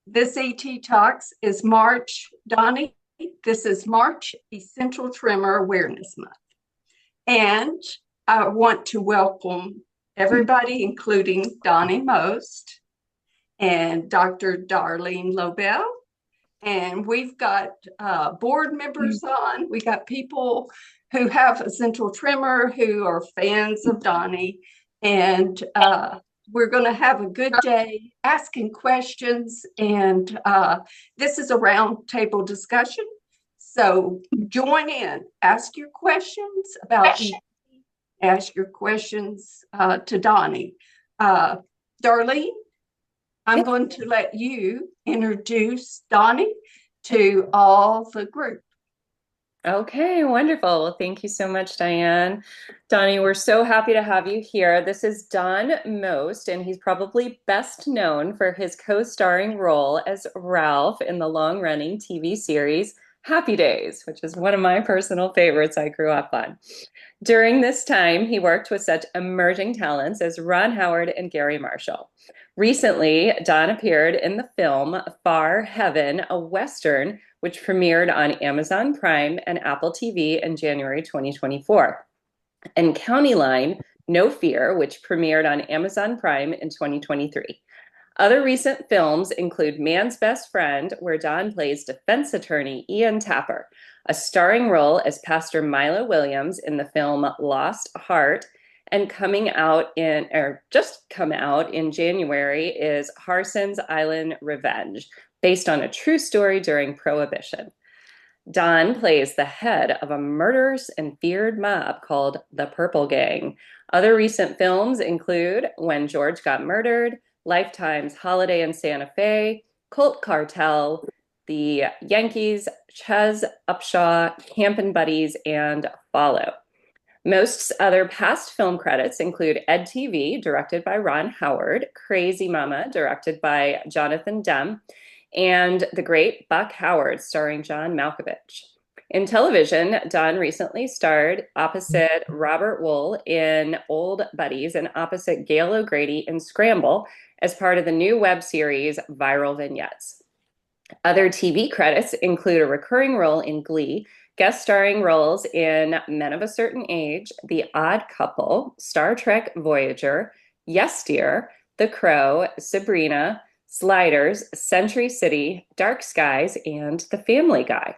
This ET Talks is March, Donnie. This is March Essential Tremor Awareness Month. And I want to welcome everybody, including Donny Most and Dr. Darlene Lobel. And we've got board members on. We got people who have essential tremor who are fans of Donny. And we're going to have a good day asking questions. And this is a roundtable discussion. So join in, ask your questions about ET, ask your questions to Donny. Darlene, I'm going to let you introduce Donny to all the group. Okay, wonderful. Well, thank you so much, Diane. Donnie, we're so happy to have you here. This is Don Most, and he's probably best known for his co-starring role as Ralph in the long-running TV series Happy Days, which is one of my personal favorites I grew up on. During this time, he worked with such emerging talents as Ron Howard and Gary Marshall. Recently, Don appeared in the film Far Heaven, a Western, which premiered on Amazon Prime and Apple TV in January 2024. And County Line, No Fear, which premiered on Amazon Prime in 2023. Other recent films include Man's Best Friend, where Don plays defense attorney Ian Tapper, a starring role as Pastor Milo Williams in the film Lost Heart, and just come out in January is Harson's Island Revenge, based on a true story during Prohibition. Don plays the head of a murderous and feared mob called the Purple Gang. Other recent films include When George Got Murdered, Lifetime's Holiday in Santa Fe, Cult Cartel, The Yankees, Ches Upshaw, Campin' Buddies, and Follow. Most other past film credits include Ed TV, directed by Ron Howard, Crazy Mama, directed by Jonathan Demme, and The Great Buck Howard, starring John Malkovich. In television, Don recently starred opposite Robert Wool in Old Buddies and opposite Gail O'Grady in Scramble as part of the new web series Viral Vignettes. Other TV credits include a recurring role in Glee, guest starring roles in Men of a Certain Age, The Odd Couple, Star Trek Voyager, Yes Dear, The Crow, Sabrina, Sliders, Century City, Dark Skies, and The Family Guy.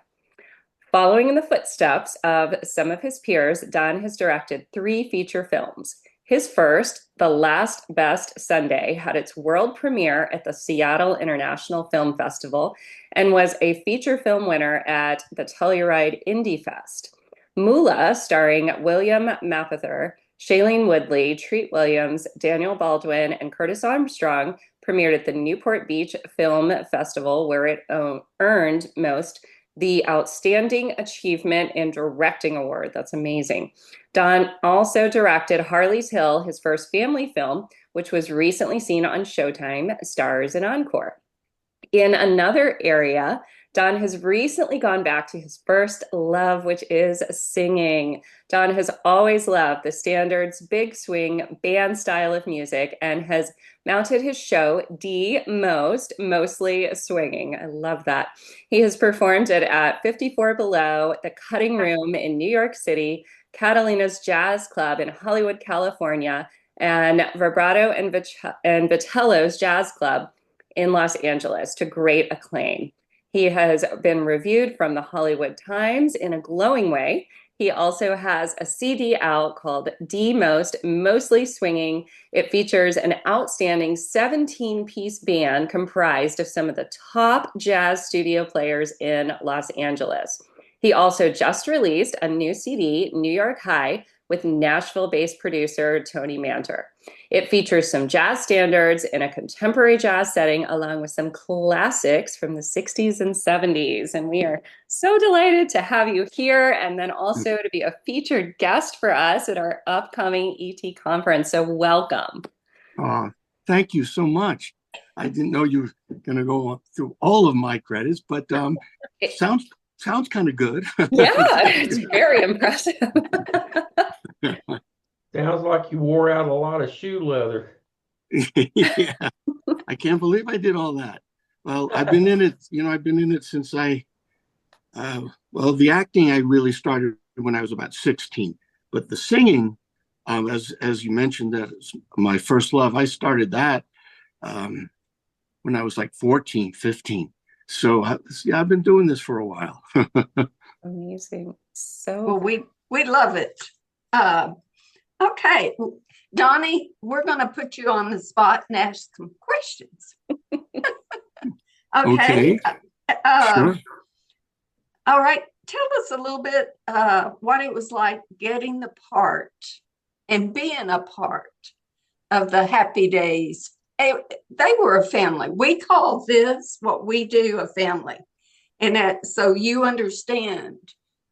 Following in the footsteps of some of his peers, Don has directed 3 feature films. His first, The Last Best Sunday, had its world premiere at the Seattle International Film Festival and was a feature film winner at the Telluride Indie Fest. Moolah, starring William Mapother, Shailene Woodley, Treat Williams, Daniel Baldwin, and Curtis Armstrong, premiered at the Newport Beach Film Festival, where it earned the Outstanding Achievement in Directing Award. That's amazing. Don also directed Harley's Hill, his first family film, which was recently seen on Showtime, Stars and Encore. In another area, Don has recently gone back to his first love, which is singing. Don has always loved the standards, big swing band style of music and has mounted his show, D Most, Mostly Swinging. I love that. He has performed it at 54 Below, the Cutting Room in New York City, Catalina's Jazz Club in Hollywood, California, and Vibrato and Vitello's Jazz Club in Los Angeles to great acclaim. He has been reviewed from the Hollywood Times in a glowing way. He also has a CD out called D Most, Mostly Swinging. It features an outstanding 17-piece band comprised of some of the top jazz studio players in Los Angeles. He also just released a new CD, New York High, with Nashville-based producer Tony Manter. It features some jazz standards in a contemporary jazz setting, along with some classics from the 60s and 70s. And we are so delighted to have you here, and then also to be a featured guest for us at our upcoming ET conference. So welcome. Thank you so much. I didn't know you were going to go through all of my credits, but sounds kind of good. Yeah, it's very impressive. Sounds like you wore out a lot of shoe leather. Yeah, I can't believe I did all that. Well, I've been in it, I've been in it since well, the acting I really started when I was about 16, but the singing, as you mentioned, that is my first love. I started that um, when I was like 14, 15. So yeah, I've been doing this for a while. Amazing. So Well, we love it. Uh, okay, Donnie, we're going to put you on the spot and ask some questions. Okay. Okay, sure. All right. Tell us a little bit what it was like getting the part and being a part of the Happy Days. They were a family. We call this what we do a family. And so you understand,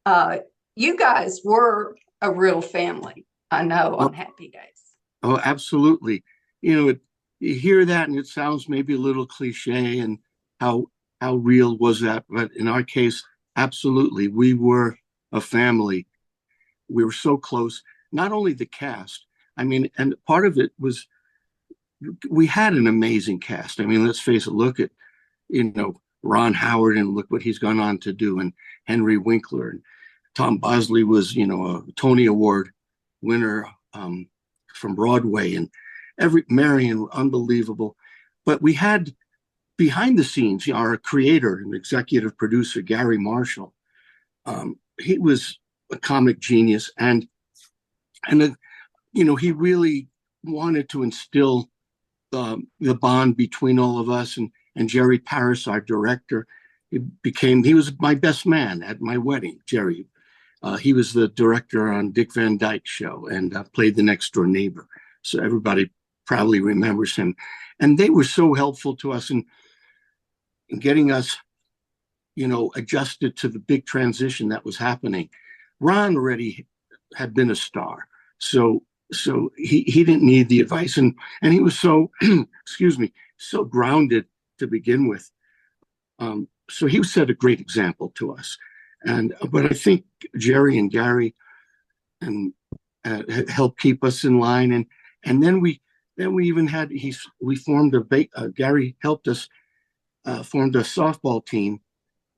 uh, you guys were a real family, I know, Oh, on Happy Days. oh, absolutely. You hear that and it sounds maybe a little cliche and how how real was that? But in our case, absolutely. We were a family. We were so close. Not only the cast, I mean, and part of it was we had an amazing cast. I mean, let's face it, look at, Ron Howard and look what he's gone on to do, and Henry Winkler and Tom Bosley was, a Tony Award winner from Broadway, and every Marion, unbelievable. But we had behind the scenes, our creator and executive producer, Gary Marshall. He was a comic genius, and he really wanted to instill the bond between all of us. And Jerry Paris, our director, he was my best man at my wedding. Jerry, he was the director on Dick Van Dyke Show and played the next door neighbor. So everybody probably remembers him. And they were so helpful to us in getting us, adjusted to the big transition that was happening. Ron already had been a star. So he didn't need the advice, and he was so excuse me, so grounded to begin with. So he set a great example to us. But I think Jerry and Gary and helped keep us in line. And then we even had we formed Gary helped us formed a softball team,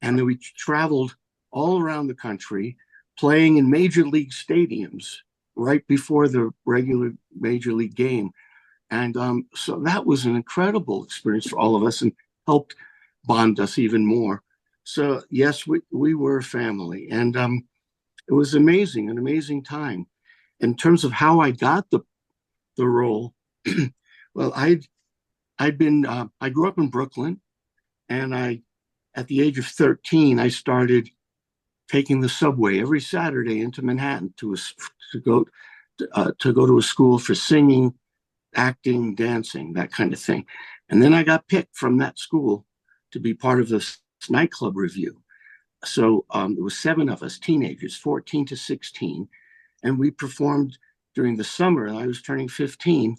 and then we traveled all around the country playing in major league stadiums right before the regular major league game. And so that was an incredible experience for all of us and helped bond us even more. So yes, we were a family, and it was amazing, an amazing time. In terms of how I got the role, well, I grew up in Brooklyn, and at the age of 13, I started taking the subway every Saturday into Manhattan to go to a school for singing, acting, dancing, that kind of thing. And then I got picked from that school to be part of this nightclub review. So there was 7 of us, teenagers, 14 to 16, and we performed during the summer. I was turning 15.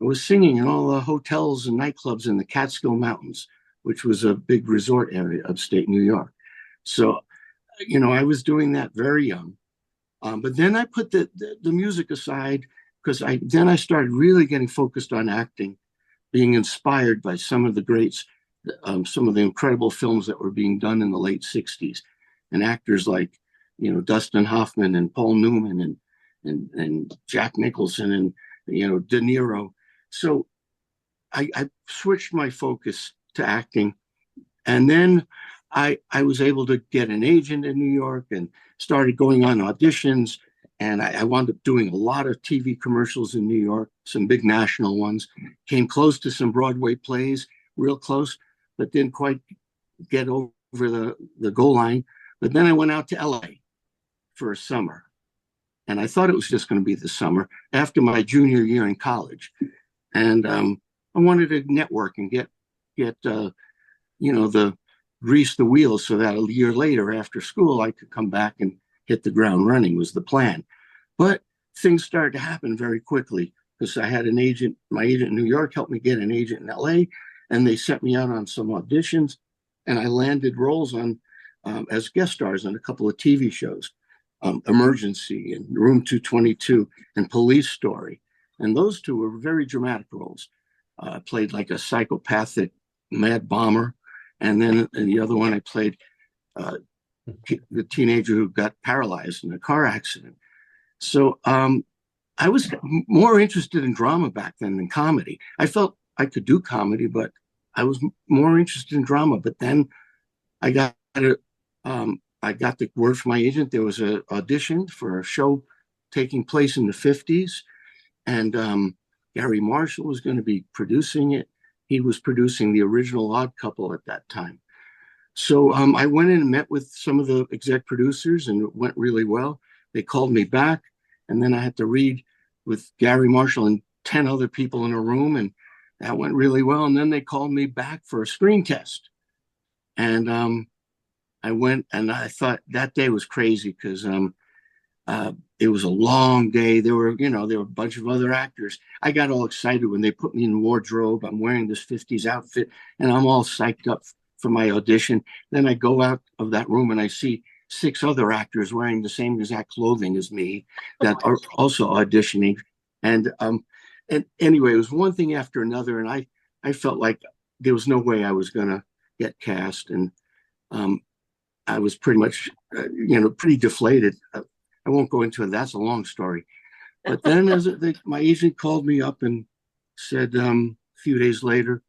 I was singing in all the hotels and nightclubs in the Catskill Mountains, which was a big resort area upstate New York. So, I was doing that very young. But then I put the music aside because then I started really getting focused on acting, being inspired by some of the greats, some of the incredible films that were being done in the late 60s, and actors like, Dustin Hoffman and Paul Newman and Jack Nicholson and, De Niro. So I switched my focus to acting. And then I was able to get an agent in New York and started going on auditions. And I wound up doing a lot of TV commercials in New York, some big national ones, came close to some Broadway plays, real close, but didn't quite get over the goal line. But then I went out to LA for a summer. And I thought it was just going to be the summer after my junior year in college. And I wanted to network and get the grease the wheels so that a year later after school I could come back and hit the ground running was the plan. But things started to happen very quickly because I had an agent. My agent in New York helped me get an agent in LA, and they sent me out on some auditions, and I landed roles on as guest stars on a couple of TV shows, Emergency and Room 222 and Police Story. And those two were very dramatic roles. I played like a psychopathic Mad Bomber, and then in the other one I played uh, the teenager who got paralyzed in a car accident. So I was more interested in drama back then than comedy. I felt I could do comedy, but I was more interested in drama. But then I got I got the word from my agent. There was an audition for a show taking place in the 50s, and Gary Marshall was going to be producing it. He was producing the original Odd Couple at that time. So I went in and met with some of the exec producers, and it went really well. They called me back, and then I had to read with Gary Marshall and 10 other people in a room, and that went really well. And then they called me back for a screen test. And I went, and I thought that day was crazy because it was a long day. There were a bunch of other actors. I got all excited when they put me in the wardrobe. I'm wearing this 50s outfit, and I'm all psyched up for my audition. Then I go out of that room and I see 6 other actors wearing the same exact clothing as me that are also auditioning. And anyway, it was one thing after another, and I felt like there was no way I was gonna get cast, and I was pretty much pretty deflated. I won't go into it. That's a long story. But then my agent called me up and said a few days later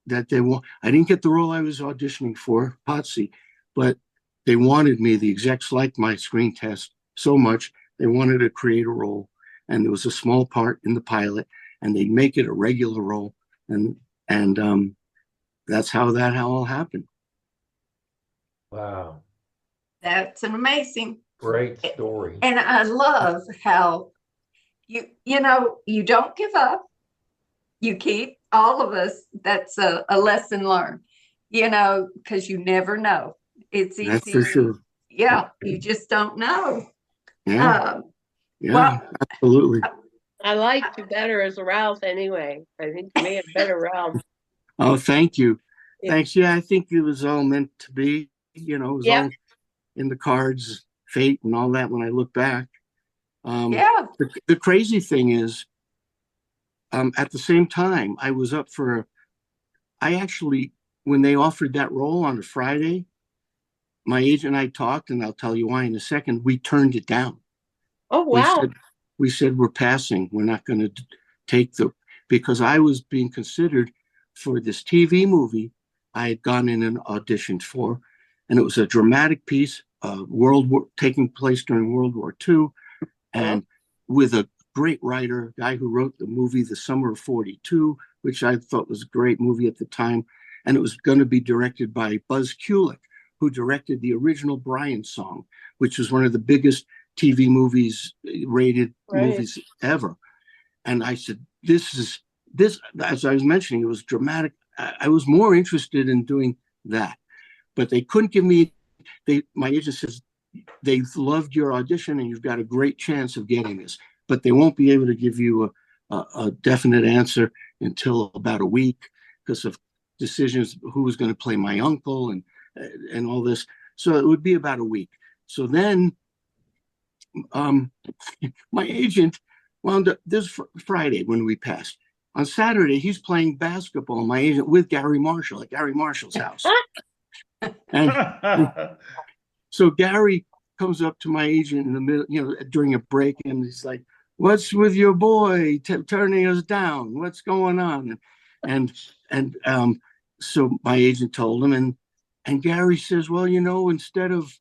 that I didn't get the role I was auditioning for, Potsy, but they wanted me. The execs liked my screen test so much, they wanted to create a role. And there was a small part in the pilot, and they'd make it a regular role. And that's how that all happened. Wow. That's an amazing. Great story. And I love how you don't give up. You keep all of us. That's a lesson learned, because you never know. It's easy. That's for sure. Yeah, you just don't know. Yeah. Yeah, well, absolutely. I liked you better as Ralph anyway. I think you made a better Ralph. Oh, thank you. Yeah. Thanks. Yeah, I think it was all meant to be. It was all in the cards, fate, and all that. When I look back, the crazy thing is, at the same time, I was up for. I actually, when they offered that role on a Friday, my agent and I talked, and I'll tell you why in a second. We turned it down. Oh, wow. We said we're passing. We're not going to take because I was being considered for this TV movie I had gone in and auditioned for, and it was a dramatic piece, taking place during World War II, and with a great writer, a guy who wrote the movie The Summer of 42, which I thought was a great movie at the time, and it was going to be directed by Buzz Kulick, who directed the original Brian song, which was one of the biggest TV movies, rated movies ever. And I said, this, as I was mentioning, it was dramatic. I was more interested in doing that, but they couldn't give me, my agent says, they loved your audition and you've got a great chance of getting this, but they won't be able to give you a definite answer until about a week because of decisions, who was going to play my uncle and all this. So it would be about a week. So then my agent wound up this Friday when we passed. On Saturday, he's playing basketball, my agent, with Gary Marshall at Gary Marshall's house. And so Gary comes up to my agent in the middle, during a break, and he's like, "What's with your boy turning us down? What's going on?" And so my agent told him, and Gary says, "Well, instead of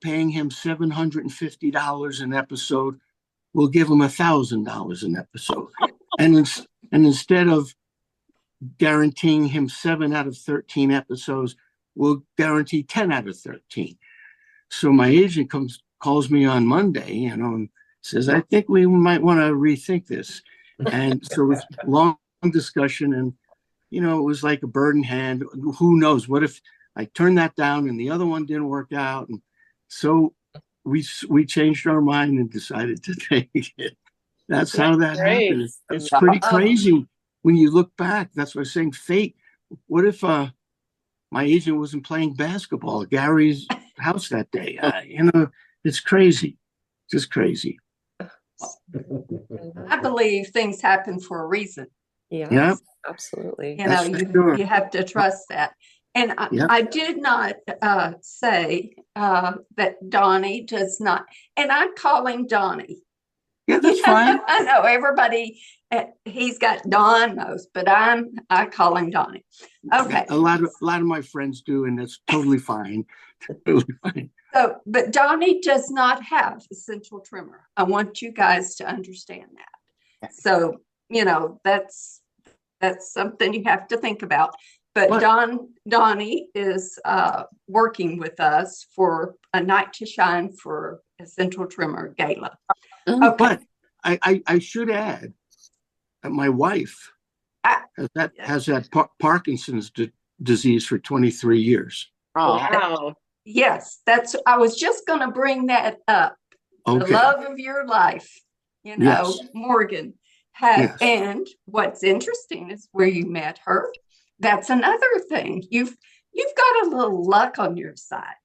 paying him $750 an episode, we'll give him $1,000 an episode, and instead of guaranteeing him 7 out of 13 episodes, we'll guarantee 10 out of 13." So my agent calls me on Monday, and says, "I think we might want to rethink this." And so it was a long discussion, and it was like a bird in hand. Who knows? What if I turned that down and the other one didn't work out? And so we changed our mind and decided to take it. That's how that happened. It's pretty crazy when you look back. That's what I'm saying. Fate. What if my agent wasn't playing basketball at Gary's house that day? It's crazy. Just crazy. I believe things happen for a reason. Yes, Yep. absolutely. You know, That's for sure. you have to trust that. And Yep. I did not say that Donnie does not, and I call him Donnie. Yeah, that's fine. I know everybody, he's got Don Most, but I call him Donnie. Okay. A lot of my friends do, and that's totally fine. Totally fine. So, but Donnie does not have essential tremor. I want you guys to understand that. So, you know, that's something you have to think about. But What? Donnie is working with us for a Night to Shine for Essential Tremor Gala. Okay. But I should add that my wife has had Parkinson's disease for 23 years. Oh, wow. Yes, I was just going to bring that up. Okay. The love of your life, you know, Yes. Morgan had, Yes. and what's interesting is where you met her. That's another thing. You've got a little luck on your side.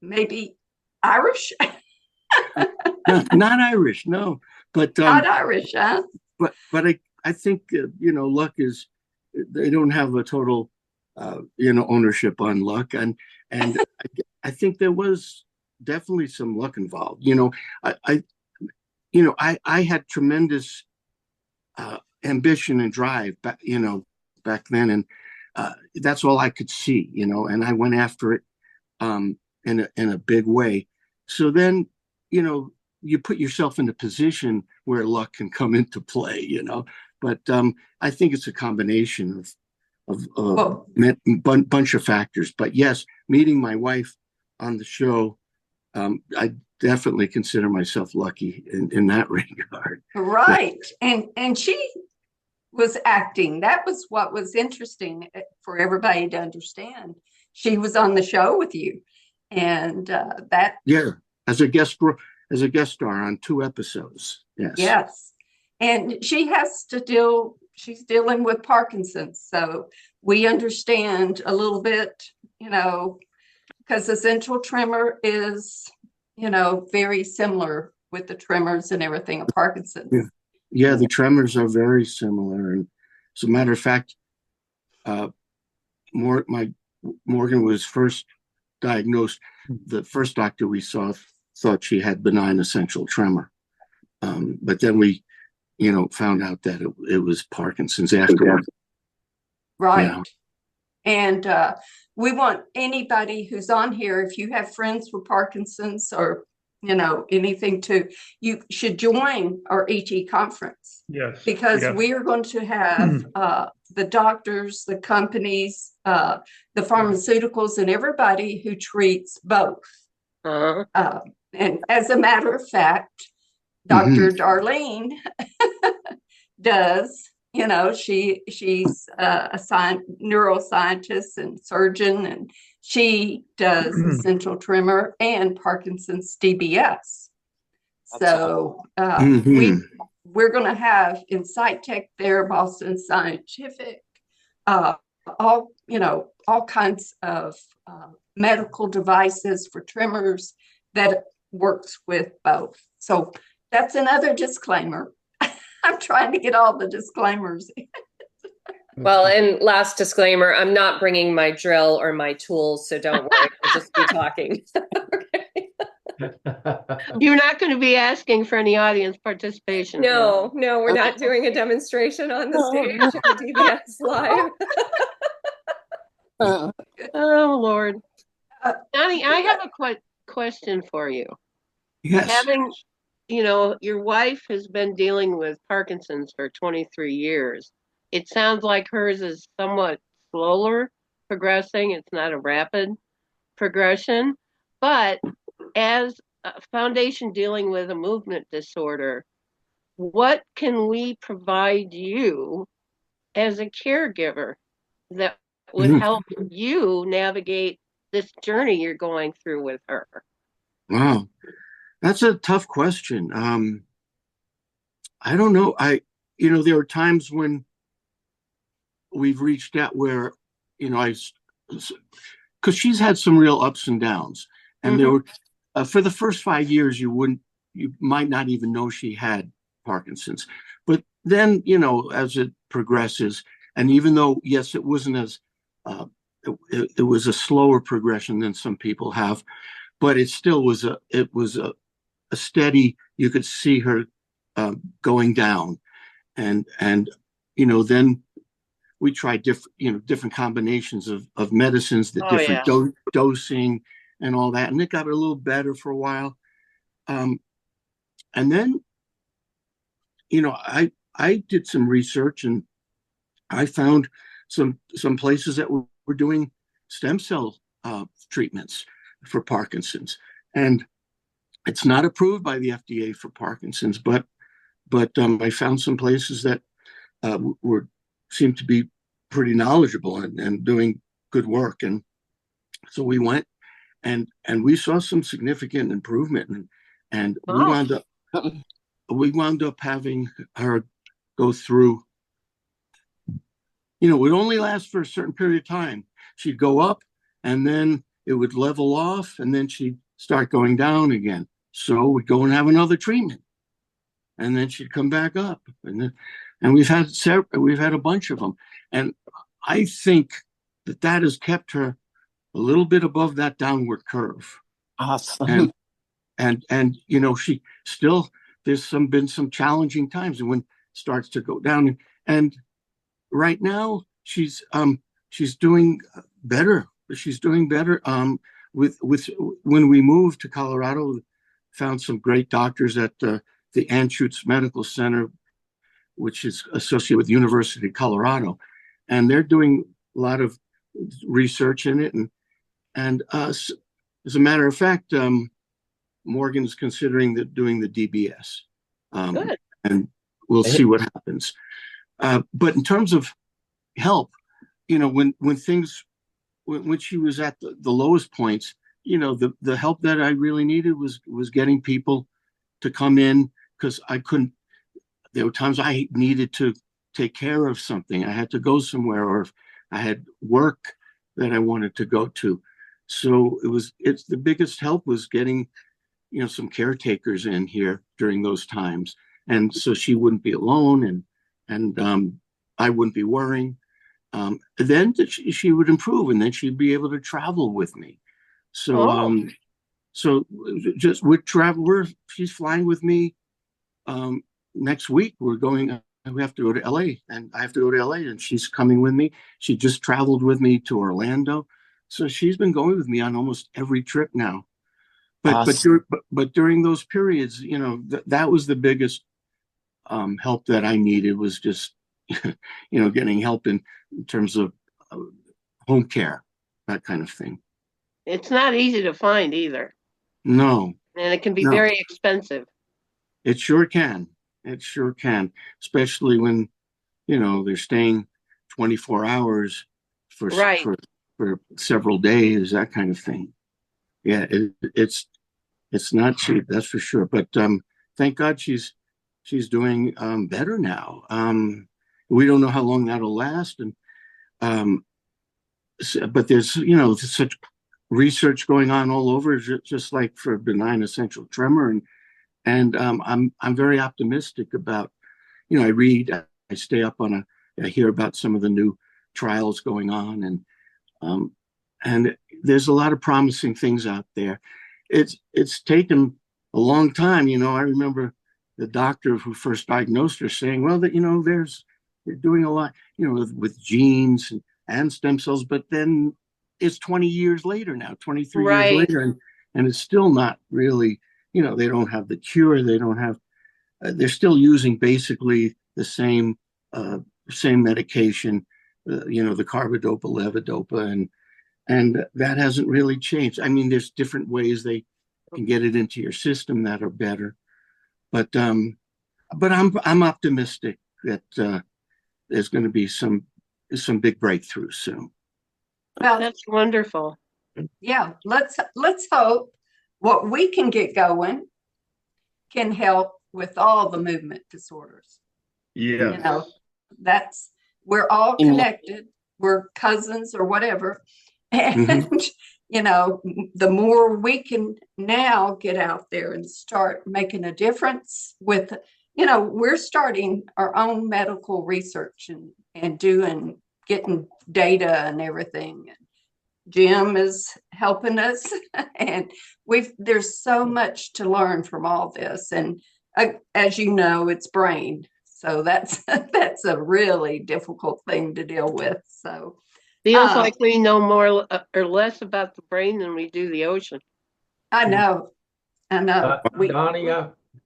Maybe Irish? No, not Irish, no. But Not Irish, huh? But I think you know, luck is, they don't have a total you know, ownership on luck, and I think there was definitely some luck involved. You know, I had tremendous ambition and drive back, you know, back then, and that's all I could see, you know, and I went after it in a big way. So then, you know, you put yourself in a position where luck can come into play, you know. But I think it's a combination of bunch of factors. But yes, meeting my wife on the show, I definitely consider myself lucky in that regard. Right. And she was acting. That was what was interesting for everybody to understand. She was on the show with you, and that. Yeah, as a guest star on 2 episodes. Yes. Yes. And she's dealing with Parkinson's. So we understand a little bit, you know, because essential tremor is, you know, very similar with the tremors and everything of Parkinson's. Yeah, the tremors are very similar. And as a matter of fact, Morgan was first diagnosed. The first doctor we saw thought she had benign essential tremor. But then we, you know, found out that it was Parkinson's afterwards. Right. Yeah. And we want anybody who's on here, if you have friends with Parkinson's or, you know, anything you should join our ET conference. Yes. Because we are going to have the doctors, the companies, the pharmaceuticals, and everybody who treats both. And as a matter of fact, Dr. Darlene does, you know, she's a neuroscientist and surgeon, and she does essential tremor and Parkinson's DBS. So we're going to have Insight Tech there, Boston Scientific, all kinds of medical devices for tremors that works with both. So that's another disclaimer. I'm trying to get all the disclaimers. Well, and last disclaimer, I'm not bringing my drill or my tools, so don't worry, I'll just be talking. You're not going to be asking for any audience participation. No, we're not doing a demonstration on the stage of DBS Live. Oh, Lord. Donnie, I have a question for you. Yes. Having, you know, your wife has been dealing with Parkinson's for 23 years. It sounds like hers is somewhat slower progressing. It's not a rapid progression. But as a foundation dealing with a movement disorder, what can we provide you as a caregiver that would help you navigate this journey you're going through with her? Wow, that's a tough question. I don't know. You know, there are times when we've reached out where, you know, because she's had some real ups and downs, and there were for the first 5 years you might not even know she had Parkinson's, but then, you know, as it progresses. And even though, yes, it wasn't as, it was a slower progression than some people have, but it still was a steady, you could see her going down. And then we tried different combinations of medicines, the different dosing and all that. And it got a little better for a while. And then, I did some research, and I found some places that were doing stem cell treatments for Parkinson's. And it's not approved by the FDA for Parkinson's, but I found some places that seemed to be pretty knowledgeable and doing good work. And so we went, and we saw some significant improvement, and we wound up having her go through, it would only last for a certain period of time. She'd go up, and then it would level off, and then she'd start going down again. So we'd go and have another treatment, and then she'd come back up, and we've had a bunch of them, and I think that has kept her a little bit above that downward curve. Awesome. And she still, been some challenging times, and when it starts to go down, and right now she's doing better. She's doing better. With when we moved to Colorado, found some great doctors at the Anschutz Medical Center, which is associated with University of Colorado, and they're doing a lot of research in it. And as a matter of fact, Morgan's considering doing the DBS, and we'll see what happens. But in terms of help, when she was at the lowest points, the help that I really needed was getting people to come in, because I couldn't. There were times I needed to take care of something. I had to go somewhere, or if I had work that I wanted to go to. So it's the biggest help was getting, some caretakers in here during those times. And so she wouldn't be alone, and I wouldn't be worrying. Then she would improve, and then she'd be able to travel with me. So, so just with travel, she's flying with me. Next week we have to go to LA, and I have to go to LA, and she's coming with me. She just traveled with me to Orlando. So she's been going with me on almost every trip now. But Awesome. but during those periods, that was the biggest help that I needed, was just getting help in terms of home care, that kind of thing. It's not easy to find either. No. And it can be very expensive. It sure can. It sure can, especially when they're staying 24 hours for several days, that kind of thing. Yeah, it's not cheap, that's for sure. But thank God she's doing better now. We don't know how long that'll last, and but there's such research going on all over, just like for benign essential tremor, and I'm very optimistic about. I read, I stay up I hear about some of the new trials going on, and there's a lot of promising things out there. It's taken a long time. I remember the doctor who first diagnosed her saying, well, that they're doing a lot, with genes and stem cells, but then it's 20 years later now, 23 years later, and it's still not really, they don't have the cure. They don't have, they're still using basically the same medication, the carbidopa, levodopa, and that hasn't really changed. I mean, there's different ways they can get it into your system that are better, but I'm optimistic that there's going to be some big breakthroughs soon. Well, that's wonderful. Yeah, let's hope what we can get going can help with all the movement disorders. Yeah. We're all connected. We're cousins or whatever. And, the more we can now get out there and start making a difference with we're starting our own medical research and getting data and everything. Jim is helping us, and there's so much to learn from all this. And as you know, it's brain, so that's a really difficult thing to deal with. So Feels like we know more or less about the brain than we do the ocean. I know. Donnie,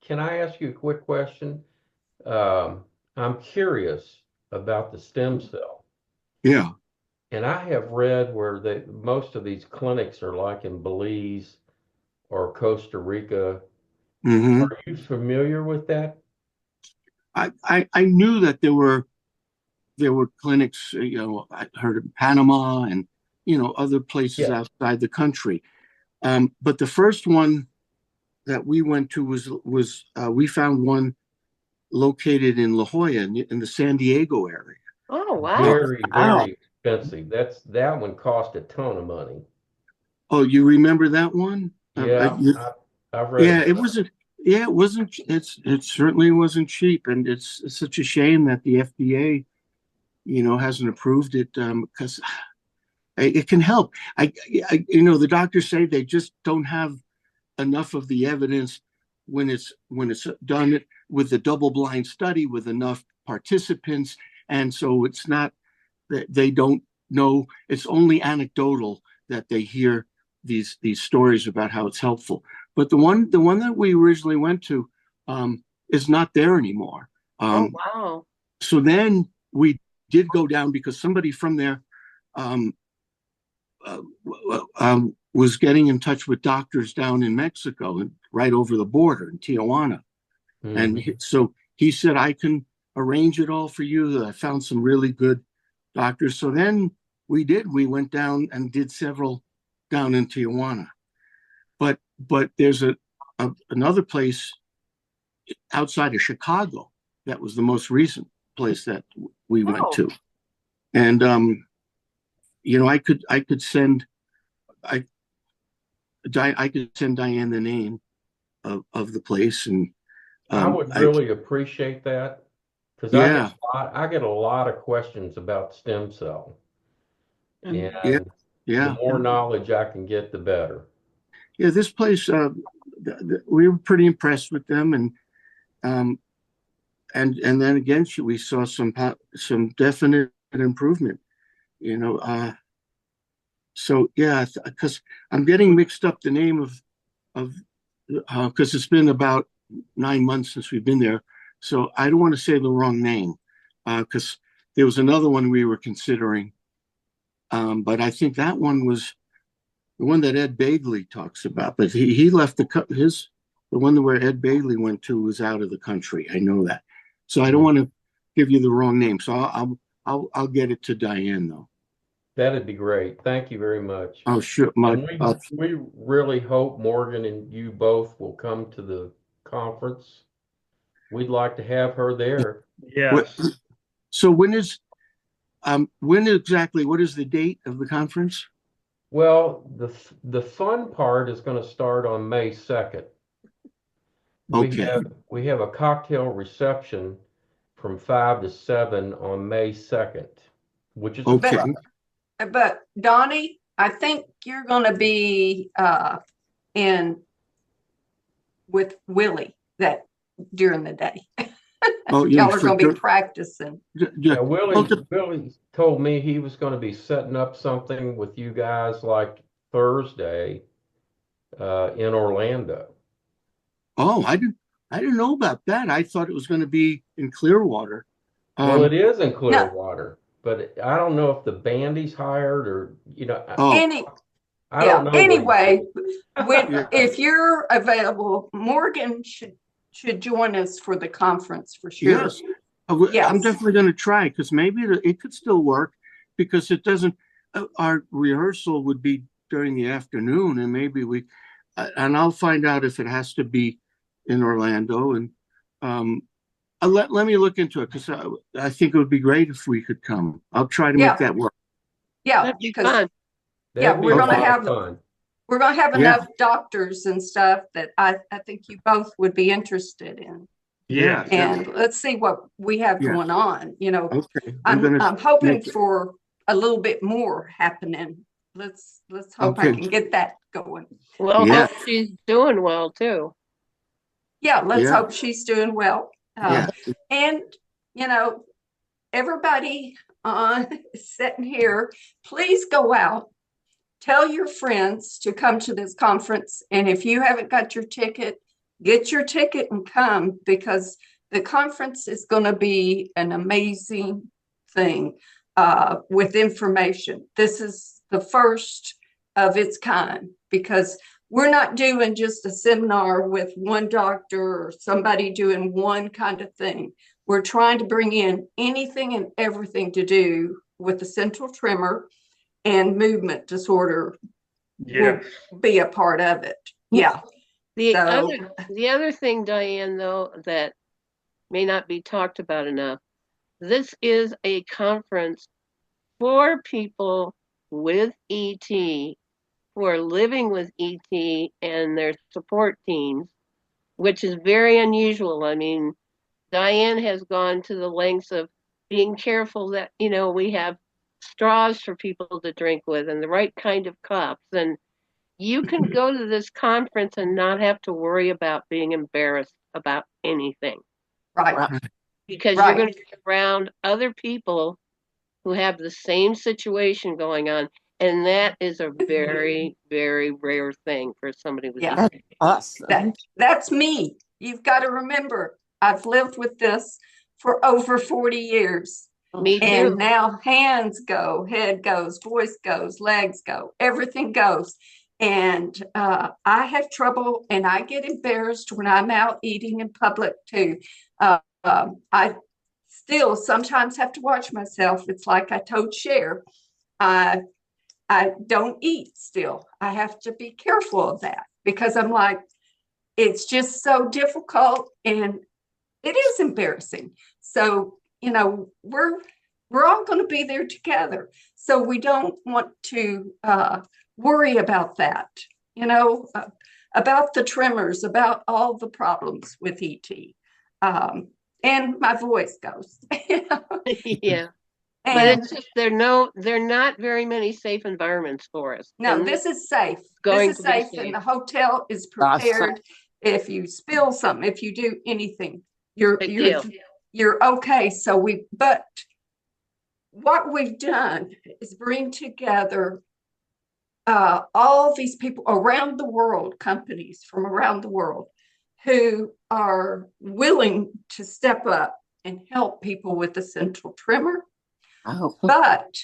can I ask you a quick question? I'm curious about the stem cell. Yeah. And I have read where most of these clinics are like in Belize or Costa Rica. Mm-hmm. Are you familiar with that? I knew that there were clinics, I heard of Panama and, other places outside the country. But the first one that we went to was we found one located in La Jolla in the San Diego area. Oh, wow. Very, very expensive. That one cost a ton of money. Oh, you remember that one? Yeah, I've read. Yeah, it wasn't. Yeah, it wasn't. It certainly wasn't cheap, and it's such a shame that the FDA, hasn't approved it because it can help. The doctors say they just don't have enough of the evidence when it's done with a double-blind study with enough participants, and so it's not that they don't know. It's only anecdotal that they hear these stories about how it's helpful. But the one that we originally went to is not there anymore. Oh, wow. So then we did go down because somebody from there was getting in touch with doctors down in Mexico and right over the border in Tijuana. Mm-hmm. And so he said, I can arrange it all for you. I found some really good doctors. So then we went down and did several down in Tijuana. But there's another place outside of Chicago that was the most recent place that we went to. And I could send Diane the name of the place, and I would really appreciate that, because I get a lot of questions about stem cell, and the more knowledge I can get, the better. Yeah, this place we were pretty impressed with them, and then again we saw some definite improvement. So yeah, because I'm getting mixed up the name of because it's been about 9 months since we've been there, so I don't want to say the wrong name because there was another one we were considering, but I think that one was the one that Ed Bagley talks about. But he left the one where Ed Bagley went to was out of the country. I know that, so I don't want to give you the wrong name. So I'll get it to Diane though. That'd be great. Thank you very much. Oh, sure. We really hope Morgan and you both will come to the conference. We'd like to have her there. Yes. So when exactly, what is the date of the conference? Well, the fun part is going to start on May 2nd. Okay. We have a cocktail reception from 5 to 7 on May 2nd, which is okay. But Donnie, I think you're going to be in with Willie during the day. Oh, y'all are going to be practicing. Yeah, Willie told me he was going to be setting up something with you guys like Thursday in Orlando. Oh, I didn't know about that. I thought it was going to be in Clearwater. Well, it is in Clearwater, but I don't know if the band he's hired or I don't know. Anyway, if you're available, Morgan should join us for the conference for sure. Yes. I'm definitely going to try because maybe it could still work because it doesn't. Our rehearsal would be during the afternoon, and maybe and I'll find out if it has to be in Orlando, and let me look into it because I think it would be great if we could come. I'll try to make that work. Yeah, because we're going to have fun. We're going to have enough doctors and stuff that I think you both would be interested in Yeah. And let's see what we have going on. Okay. I'm hoping for a little bit more happening. Let's hope I can get that going. Well, hope she's doing well too. Yeah, let's hope she's doing well. And everybody sitting here, please go out. Tell your friends to come to this conference. And if you haven't got your ticket, get your ticket and come, because the conference is going to be an amazing thing with information. This is the first of its kind, because we're not doing just a seminar with one doctor or somebody doing one kind of thing. We're trying to bring in anything and everything to do with essential tremor and movement disorder. Will be a part of it. Yeah. The other thing, Diane, though, that may not be talked about enough, this is a conference for people with ET, who are living with ET and their support teams, which is very unusual. I mean, Diane has gone to the lengths of being careful that, we have straws for people to drink with and the right kind of cups. And you can go to this conference and not have to worry about being embarrassed about anything. Right. Because you're going to be around other people who have the same situation going on. And that is a very, very rare thing for somebody with ET. That's awesome. That's me. You've got to remember, I've lived with this for over 40 years. Me too. And now hands go, head goes, voice goes, legs go, everything goes. And I have trouble, and I get embarrassed when I'm out eating in public too. I still sometimes have to watch myself. It's like I told Cher, I don't eat still. I have to be careful of that, because I'm like, it's just so difficult and it is embarrassing. So, we're all going to be there together. So we don't want to worry about that, about the tremors, about all the problems with ET. And my voice goes. Yeah. But it's just they're not very many safe environments for us. No, this is safe. This is safe, and the hotel is prepared. If you spill something, if you do anything, you're okay. But what we've done is bring together all these people around the world, companies from around the world, who are willing to step up and help people with essential tremor. But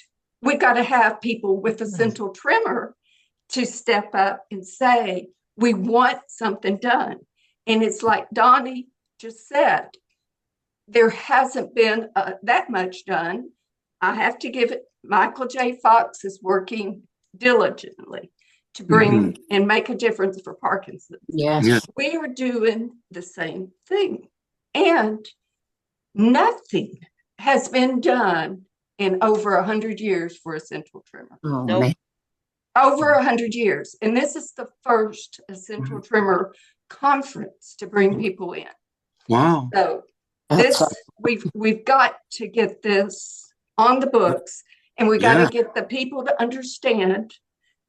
we got to have people with essential tremor to step up and say, we want something done. And it's like Donnie just said, there hasn't been that much done. I have to give it, Michael J. Fox is working diligently to bring and make a difference for Parkinson's. Yes. We are doing the same thing. And nothing has been done in over 100 years for essential tremor. Over 100 years. And this is the first essential tremor conference to bring people in. Wow. So we've got to get this on the books, and we got to get the people to understand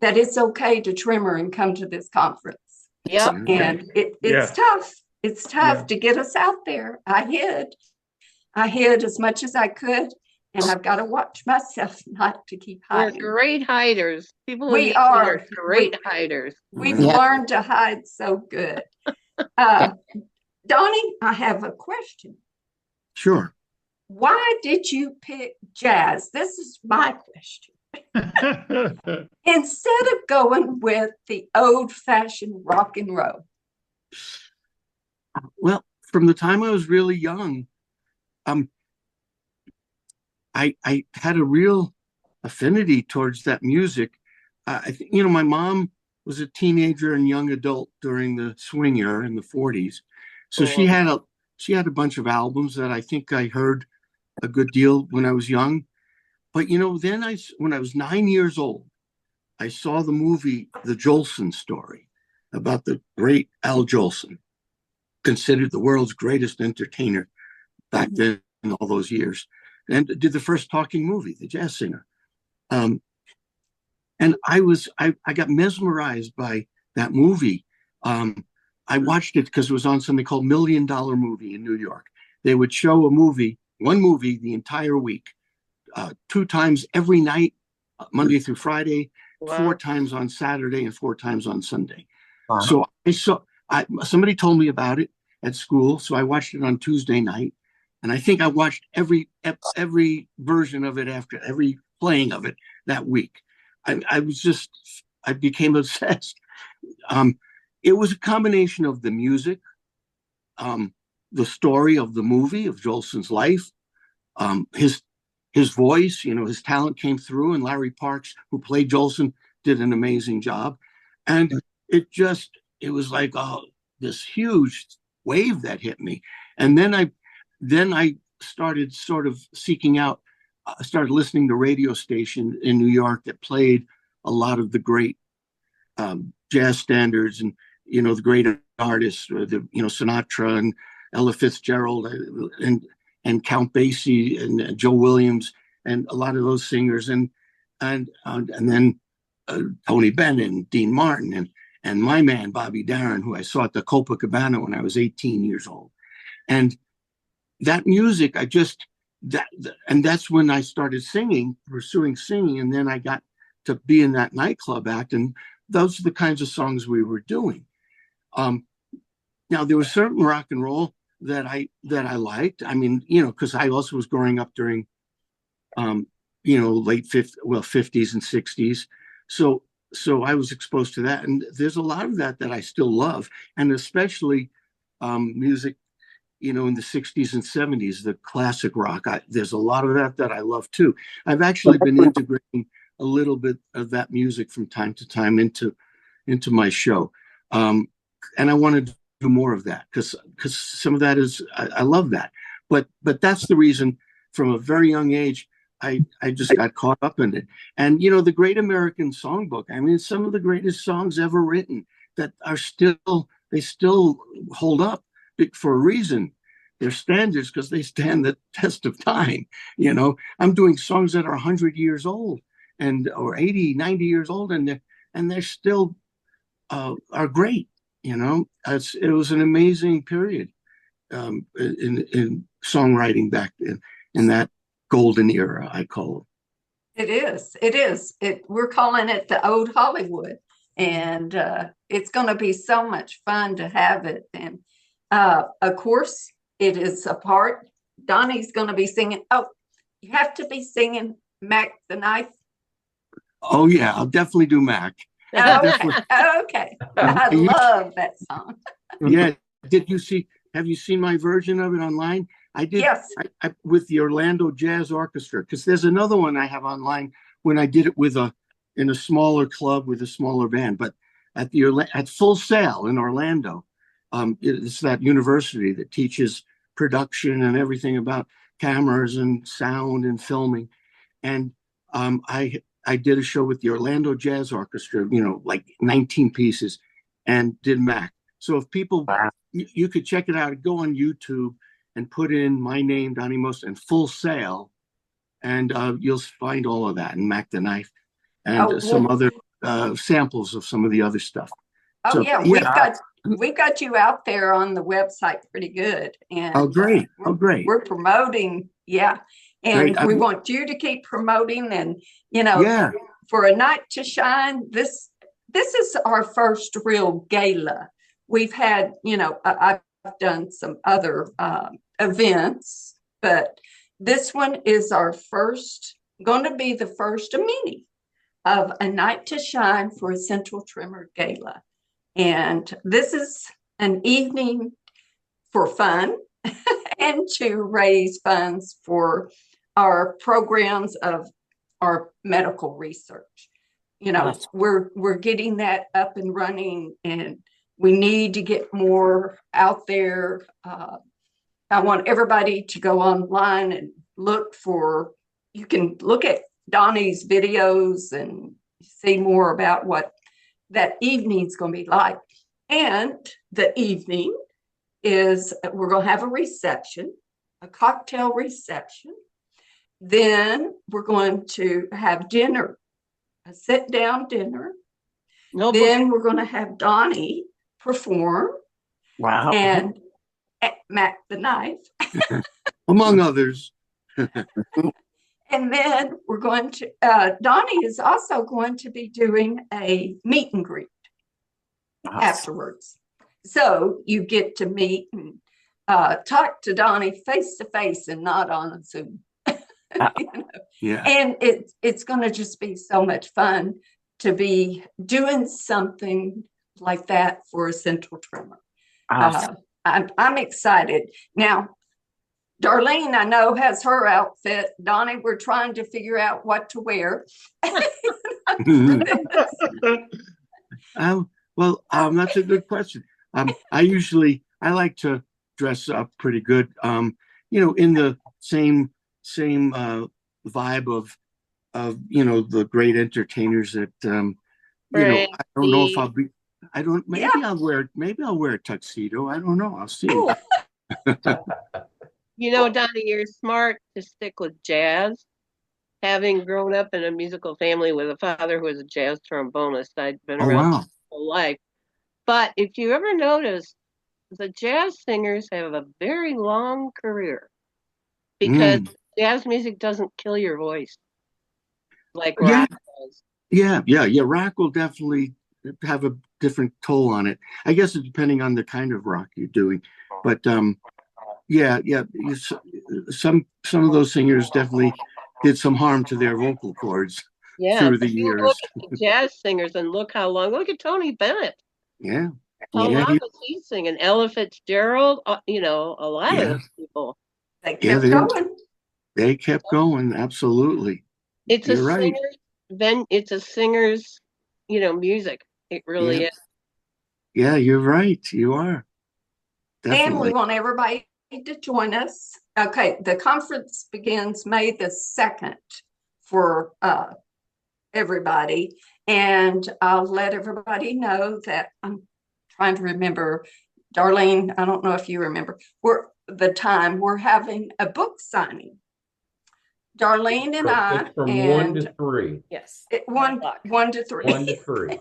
that it's okay to tremor and come to this conference. Yep. And it's tough. It's tough to get us out there. I hid as much as I could, and I've got to watch myself not to keep hiding. We're great hiders. People we are great hiders. We've learned to hide so good. Donnie, I have a question. Sure. Why did you pick jazz? This is my question. Instead of going with the old-fashioned rock and roll. Well, from the time I was really young, I had a real affinity towards that music. My mom was a teenager and young adult during the swing era in the 40s. So she had a bunch of albums that I think I heard a good deal when I was young. But, then when I was 9 years old, I saw the movie, The Jolson Story, about the great Al Jolson. considered the world's greatest entertainer back then in all those years, and did the first talking movie, The Jazz Singer. And I got mesmerized by that movie. I watched it because it was on something called $1 Million Movie in New York. They would show one movie the entire week, 2 times every night, Monday through Friday, wow. 4 times on Saturday and 4 times on Sunday. Wow. So somebody told me about it at school, so I watched it on Tuesday night, and I think I watched every version of it after every playing of it that week. I became obsessed. It was a combination of the music, the story of the movie, of Jolson's life, his voice, his talent came through, and Larry Parks, who played Jolson, did an amazing job. And it was like this huge wave that hit me. And then I started sort of seeking out, I started listening to radio stations in New York that played a lot of the great jazz standards and, the great artists, Sinatra and Ella Fitzgerald and Count Basie and Joe Williams and a lot of those singers and then Tony Bennett and Dean Martin and my man Bobby Darin, who I saw at the Copacabana when I was 18 years old. And that music, and that's when I started pursuing singing, and then I got to be in that nightclub act, and those are the kinds of songs we were doing. Now there was certain rock and roll that I liked. I mean, because I also was growing up during, late 50s and 60s. So I was exposed to that, and there's a lot of that I still love, and especially music, in the 60s and 70s, the classic rock. There's a lot of that I love too. I've actually been integrating a little bit of that music from time to time into my show, and I want to do more of that because some of that I love that. But that's the reason. From a very young age, I just got caught up in it. And the Great American Songbook. I mean, some of the greatest songs ever written that are still hold up for a reason. They're standards because they stand the test of time. I'm doing songs that are 100 years old or 80, 90 years old, and they're still are great. It was an amazing period in songwriting back in that golden era, I call it. It is. We're calling it the old Hollywood, and it's going to be so much fun to have it. And of course, it is a part. Donnie's going to be singing. Oh, you have to be singing Mac the Knife. Oh yeah, I'll definitely do Mac. Okay. I love that song. Yeah. Have you seen my version of it online? I did. Yes. With the Orlando Jazz Orchestra, because there's another one I have online when I did it in a smaller club with a smaller band. But at Full Sail in Orlando, it's that university that teaches production and everything about cameras and sound and filming. And I did a show with the Orlando Jazz Orchestra, like 19 pieces, and did Mac. So if people, you could check it out, go on YouTube and put in my name, Donny Most, and Full Sail, and you'll find all of that, and Mac the Knife, and some other samples of some of the other stuff. Oh, so, yeah, we've got you out there on the website pretty good. And oh, great. We're promoting, yeah. And we want you to keep promoting, and for a night to shine. This is our first real gala. We've had, I've done some other events, but this one is going to be the first of many of a night to shine for Essential Tremor Gala. And this is an evening for fun and to raise funds for our programs of our medical research. We're getting that up and running, and we need to get more out there. I want everybody to go online and you can look at Donnie's videos and see more about what that evening's going to be like. And the evening is we're going to have a reception, a cocktail reception. Then we're going to have dinner, a sit-down dinner. Then we're going to have Donnie perform. Wow. And Mac the Knife. Among others. And then we're going to, Donnie is also going to be doing a meet and greet afterwards. So you get to meet and talk to Donnie face to face and not on a Zoom. You know? Yeah. And it's going to just be so much fun to be doing something like that for Essential Tremor. Awesome. I'm excited. Now, Darlene, I know, has her outfit. Donnie, we're trying to figure out what to wear. Well, that's a good question. I like to dress up pretty good, in the same vibe of the great entertainers that I don't know if I'll be. Maybe I'll wear a tuxedo. I don't know. I'll see. Donnie, you're smart to stick with jazz. Having grown up in a musical family with a father who was a jazz trombonist, I'd been around my whole life. But if you ever notice, the jazz singers have a very long career because jazz music doesn't kill your voice like rock does. Yeah. Rock will definitely have a different toll on it. I guess it's depending on the kind of rock you're doing. But some of those singers definitely did some harm to their vocal cords through the years. Look at the jazz singers and look how long. Look at Tony Bennett. Yeah. How long was he singing? Ella Fitzgerald, a lot of those people. They kept going. They kept going, absolutely. It's it's a singer's, music. It really is. Yeah, you're right. You are. Definitely. And we want everybody to join us. Okay, the conference begins May the 2nd for everybody. And I'll let everybody know that I'm trying to remember, Darlene, I don't know if you remember, we're having a book signing. Darlene and I. It's from 1 to 3. Yes. 1 to 3. 1 to 3.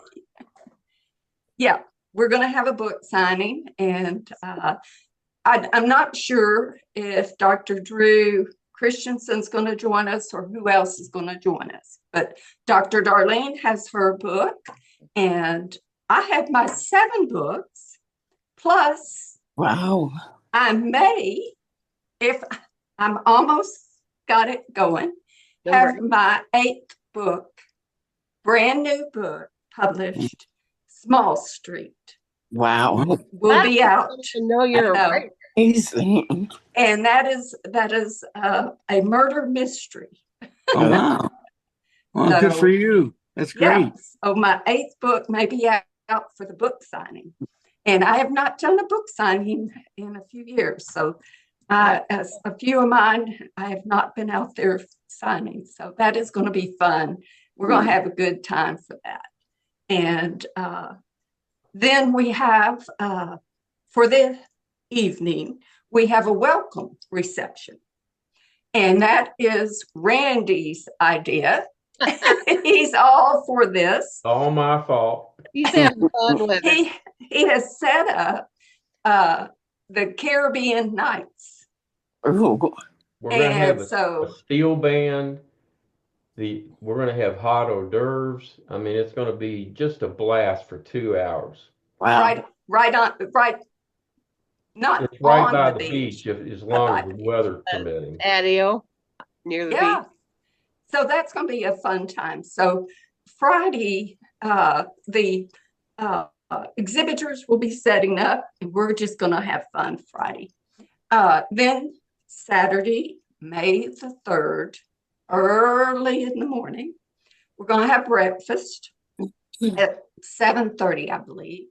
Yeah, we're going to have a book signing, and I'm not sure if Dr. Drew Christensen's going to join us or who else is going to join us. But Dr. Darlene has her book, and I have my 7 books. Plus, wow, I may, if I'm almost got it going, have my 8th book, brand new book published, Small Street. Wow. Will be out. To know you're right. Amazing. And that is a murder mystery. Oh, wow. Well, good for you. That's great. Yeah. So my 8th book may be out for the book signing. And I have not done a book signing in a few years. So as a few of mine, I have not been out there signing. So that is going to be fun. We're going to have a good time for that. And then we have, for the evening, we have a welcome reception. And that is Randy's idea. He's all for this. All my fault. He's having fun with it. He has set up the Caribbean nights. Ooh. We're going to have a steel band. We're going to have hot hors d'oeuvres. I mean, it's going to be just a blast for 2 hours. Wow. Not it's right on by the beach as long as the weather permitting. Patio near the beach. So that's going to be a fun time. So Friday, the exhibitors will be setting up, and we're just going to have fun Friday. Then Saturday, May the 3rd, early in the morning, we're going to have breakfast at 7:30, I believe.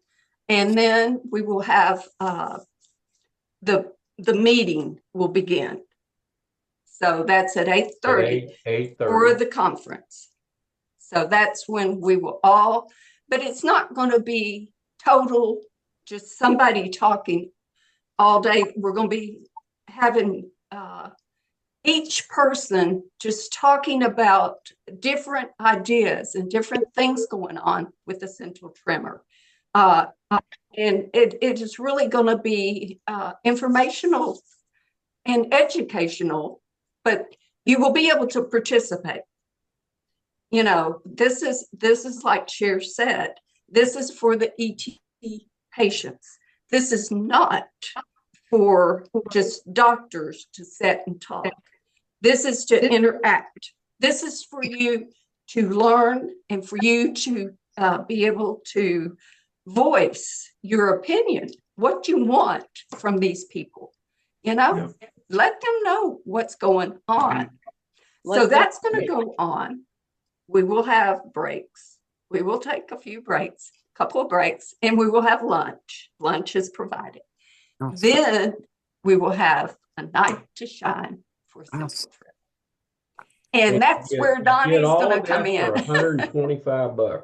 And then we will have the meeting will begin. So that's at 8:30 for the conference. So that's when we will all, but it's not going to be total, just somebody talking all day. We're going to be having each person just talking about different ideas and different things going on with essential tremor. And it is really going to be informational and educational, but you will be able to participate. You know, this is like Cher said, this is for the ET patients. This is not for just doctors to sit and talk. This is to interact. This is for you to learn and for you to be able to voice your opinion, what you want from these people. You know, let them know what's going on. So that's going to go on. We will have breaks. We will take a few breaks, a couple of breaks, and we will have lunch. Lunch is provided. Then we will have a night to shine for Essential Tremor. And that's where Donnie's going to come in. For $125.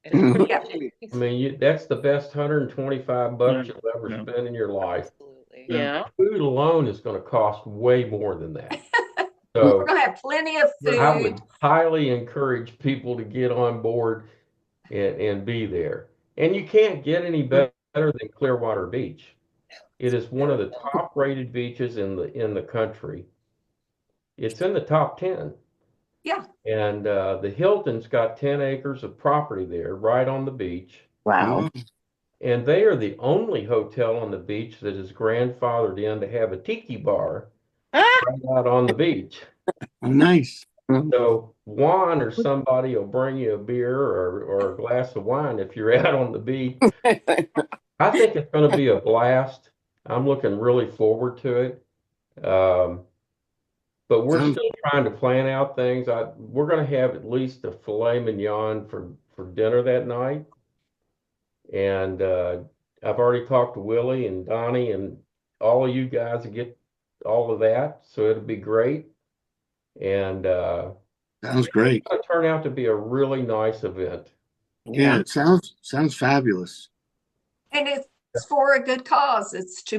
Yeah. I mean, that's the best $125 you'll ever spend in your life. Absolutely. Yeah. Food alone is going to cost way more than that. So we're going to have plenty of food. I would highly encourage people to get on board and be there. And you can't get any better than Clearwater Beach. It is one of the top-rated beaches in the country. It's in the top 10. Yeah. And the Hilton's got 10 acres of property there, right on the beach. Wow. And they are the only hotel on the beach that is grandfathered in to have a tiki bar right out on the beach. Oh, nice. So Juan or somebody will bring you a beer or a glass of wine if you're out on the beach. I think it's going to be a blast. I'm looking really forward to it. But we're still trying to plan out things. We're going to have at least a filet mignon for dinner that night. And I've already talked to Willie and Donnie and all of you guys to get all of that. So it'll be great. And sounds great. It's going to turn out to be a really nice event. Yeah, it sounds fabulous. And it's for a good cause. It's to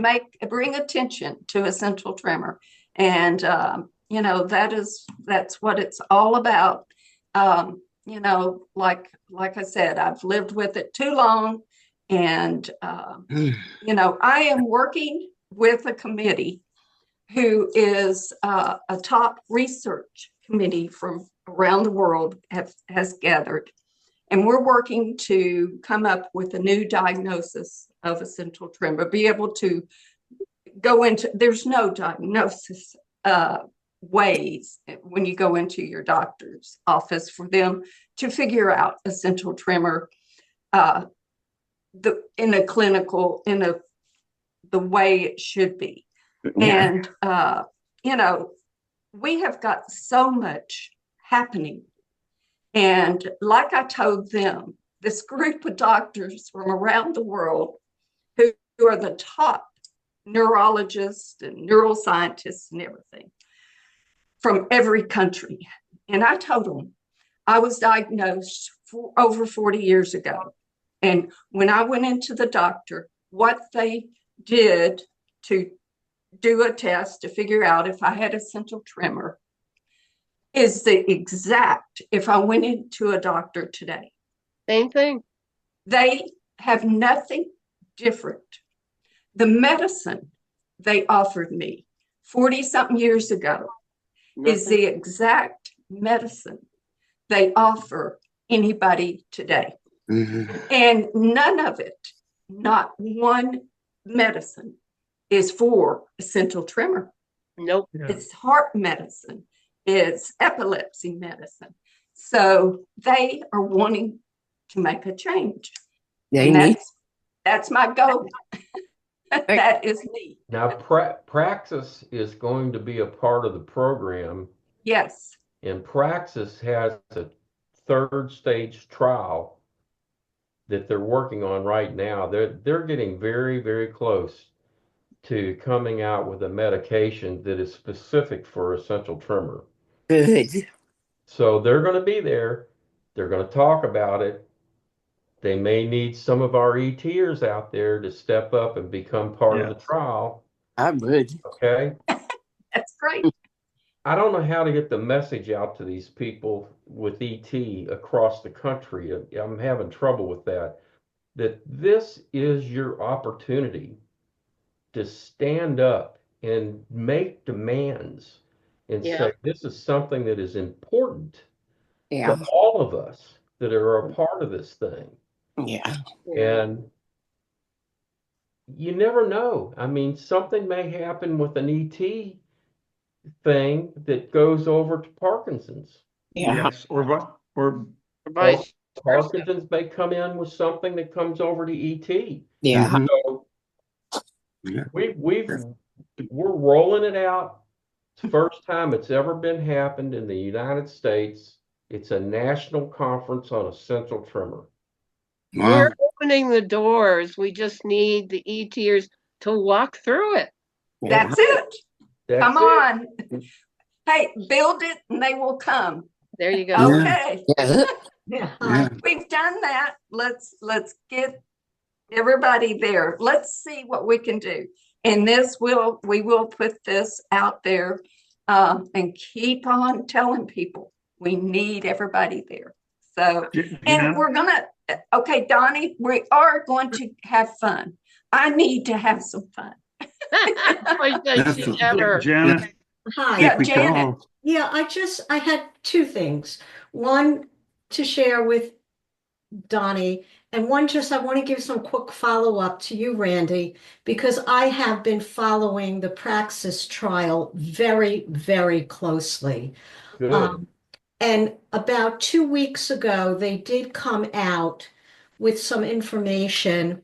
bring attention to essential tremor. And you know, that's what it's all about. You know, like I said, I've lived with it too long. And you know, I am working with a committee who is a top research committee from around the world has gathered. And we're working to come up with a new diagnosis of essential tremor, be able to go into, there's no diagnosis ways when you go into your doctor's office for them to figure out essential tremor in a clinical, the way it should be. Yeah. And, you know, we have got so much happening. And like I told them, this group of doctors from around the world who are the top neurologists and neuroscientists and everything from every country. And I told them I was diagnosed over 40 years ago. And when I went into the doctor, what they did to do a test to figure out if I had essential tremor is the exact, if I went into a doctor today. Same thing. They have nothing different. The medicine they offered me 40-something years ago is the exact medicine they offer anybody today. Mm-hmm. And none of it, not one medicine, is for essential tremor. Nope. Yeah. It's heart medicine. It's epilepsy medicine. So they are wanting to make a change. And that's my goal. That is me. Now, Praxis is going to be a part of the program. Yes. And Praxis has a third stage trial that they're working on right now. They're getting very, very close to coming out with a medication that is specific for essential tremor. Good. So they're going to be there. They're going to talk about it. They may need some of our ETers out there to step up and become part of the trial. I would. Okay. That's great. I don't know how to get the message out to these people with ET across the country. I'm having trouble with that. That this is your opportunity to stand up and make demands and say, this is something that is important to all of us that are a part of this thing. Yeah. And you never know. I mean, something may happen with an ET thing that goes over to Parkinson's. Yeah. Yes, or Parkinson's may come in with something that comes over to ET. Yeah. So we're rolling it out. It's the first time it's ever been happened in the United States. It's a national conference on essential tremor. Wow. We're opening the doors. We just need the ETers to walk through it. That's it. That's Come it. on. Hey, build it and they will come. There you go. Okay. We've done that. Let's get everybody there. Let's see what we can do. And we will put this out there and keep on telling people we need everybody there. So, and we're gonna, okay, Donnie, we are going to have fun. I need to have some fun. Janet. Hi. Yeah, Janet. Yeah, I had two things. One to share with Donnie, and one just I want to give some quick follow-up to you, Randy, because I have been following the Praxis trial very, very closely. Good. And about 2 weeks ago, they did come out with some information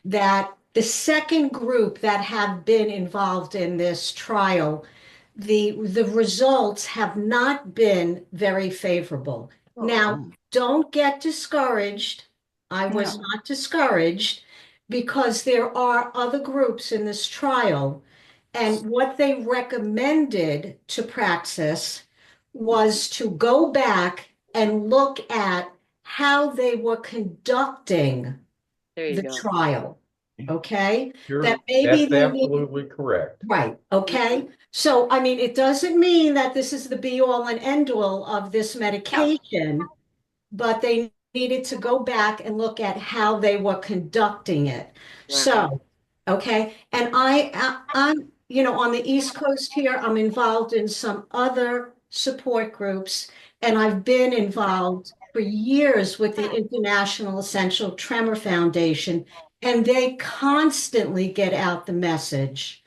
that the second group that have been involved in this trial, the results have not been very favorable. Now, don't get discouraged. I was not discouraged because there are other groups in this trial, and what they recommended to Praxis was to go back and look at how they were conducting the trial. Okay. That maybe that's absolutely correct. Right. Okay. So, I mean, it doesn't mean that this is the be all and end all of this medication, but they needed to go back and look at how they were conducting it. So, okay. And I'm, on the East Coast here, I'm involved in some other support groups, and I've been involved for years with the International Essential Tremor Foundation, and they constantly get out the message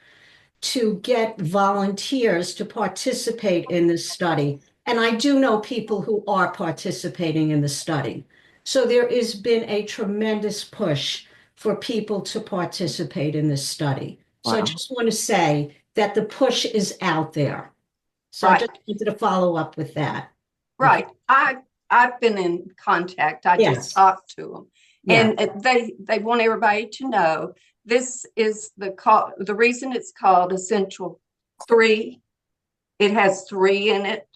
to get volunteers to participate in this study. And I do know people who are participating in the study. So there has been a tremendous push for people to participate in this study. So I just want to say that the push is out there. So I just wanted to follow up with that. Right. I've been in contact. I just talked to them. And they want everybody to know this is the reason it's called Essential 3. It has 3 in it